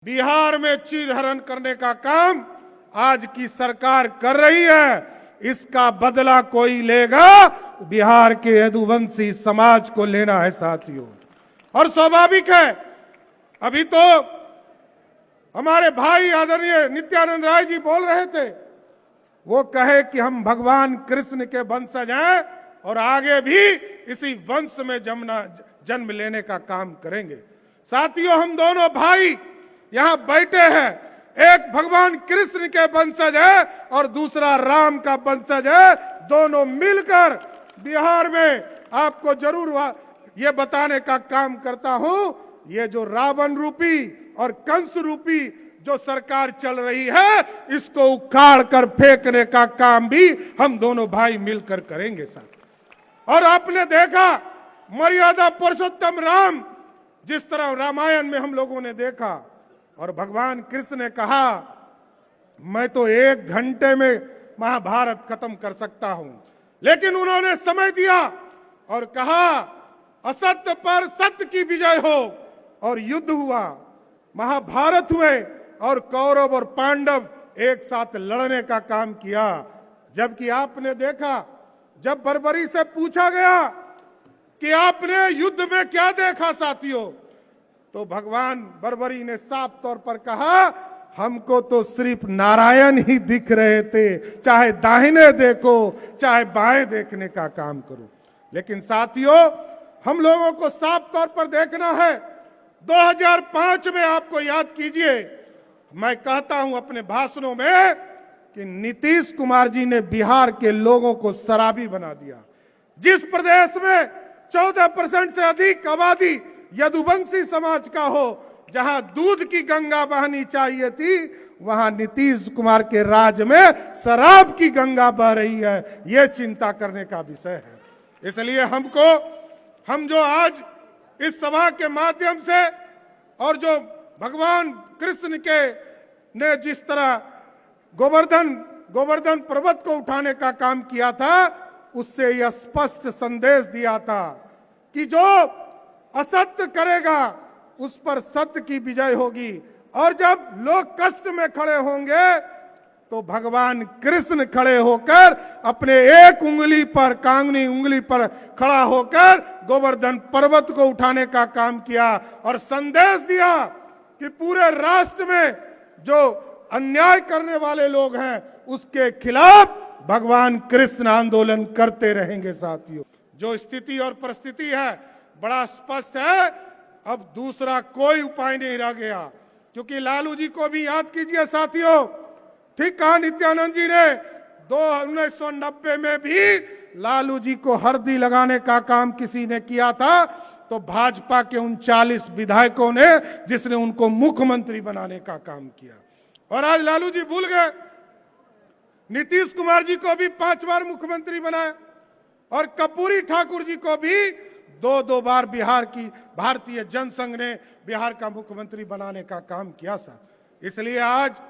बिहार में चीरहरण करने का काम आज की सरकार कर रही है। इसका बदला कोई लेगा, बिहार के यदुवंशी समाज को लेना है साथियों। और स्वाभाविक है, अभी तो हमारे भाई आदरणीय नित्यानंद राय जी बोल रहे थे, वो कहे कि हम भगवान कृष्ण के वंशज हैं और आगे भी इसी वंश में जन्म लेने का काम करेंगे। साथियों, हम दोनों भाई यहां बैठे हैं, एक भगवान कृष्ण के वंशज है और दूसरा राम का वंशज है। दोनों मिलकर बिहार में आपको जरूर ये बताने का काम करता हूं, ये जो रावण रूपी और कंस रूपी जो सरकार चल रही है, इसको उखाड़ कर फेंकने का काम भी हम दोनों भाई मिलकर करेंगे साथ। और आपने देखा मर्यादा पुरुषोत्तम राम, जिस तरह रामायण में हम लोगों ने देखा, और भगवान कृष्ण ने कहा मैं तो 1 घंटे में महाभारत खत्म कर सकता हूं, लेकिन उन्होंने समय दिया और कहा असत्य पर सत्य की विजय हो, और युद्ध हुआ, महाभारत हुए और कौरव और पांडव एक साथ लड़ने का काम किया। जबकि आपने देखा, जब बर्बरी से पूछा गया कि आपने युद्ध में क्या देखा साथियों, तो भगवान बर्बरी ने साफ तौर पर कहा हमको तो सिर्फ नारायण ही दिख रहे थे, चाहे दाहिने देखो चाहे बाएं देखने का काम करो। लेकिन साथियों, हम लोगों को साफ तौर पर देखना है। 2005 में आपको याद कीजिए, मैं कहता हूं अपने भाषणों में कि नीतीश कुमार जी ने बिहार के लोगों को शराबी बना दिया। जिस प्रदेश में 14% से अधिक आबादी यदुवंशी समाज का हो, जहां दूध की गंगा बहनी चाहिए थी, वहां नीतीश कुमार के राज में शराब की गंगा बह रही है। यह चिंता करने का विषय है। इसलिए हम जो आज इस सभा के माध्यम से और जो भगवान कृष्ण के ने जिस तरह गोवर्धन पर्वत को उठाने का काम किया था, उससे यह स्पष्ट संदेश दिया था कि जो असत्य करेगा उस पर सत्य की विजय होगी। और जब लोग कष्ट में खड़े होंगे तो भगवान कृष्ण खड़े होकर अपने एक उंगली पर, कांगनी उंगली पर खड़ा होकर गोवर्धन पर्वत को उठाने का काम किया और संदेश दिया कि पूरे राष्ट्र में जो अन्याय करने वाले लोग हैं उसके खिलाफ भगवान कृष्ण आंदोलन करते रहेंगे। साथियों, जो स्थिति और परिस्थिति है बड़ा स्पष्ट है। अब दूसरा कोई उपाय नहीं रह गया, क्योंकि लालू जी को भी याद कीजिए साथियों, ठीक कहा नित्यानंद जी ने, 1990 में भी लालू जी को हरदी लगाने का काम किसी ने किया था, तो भाजपा के 39 विधायकों ने, जिसने उनको मुख्यमंत्री बनाने का काम किया। और आज लालू जी भूल गए, नीतीश कुमार जी को भी 5 बार मुख्यमंत्री बनाया और कर्पूरी ठाकुर जी को भी 2 बार बिहार की भारतीय जनसंघ ने बिहार का मुख्यमंत्री बनाने का काम किया था। इसलिए आज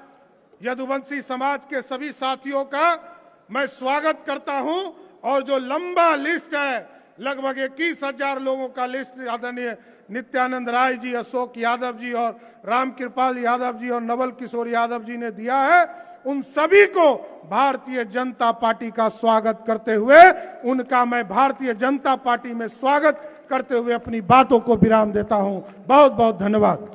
यदुवंशी समाज के सभी साथियों का मैं स्वागत करता हूं। और जो लंबा लिस्ट है, लगभग 21,000 लोगों का लिस्ट आदरणीय नित्यानंद राय जी, अशोक यादव जी और रामकृपाल यादव जी और नवल किशोर यादव जी ने दिया है, उन सभी को भारतीय जनता पार्टी का स्वागत करते हुए, उनका मैं भारतीय जनता पार्टी में स्वागत करते हुए अपनी बातों को विराम देता हूं। बहुत बहुत धन्यवाद।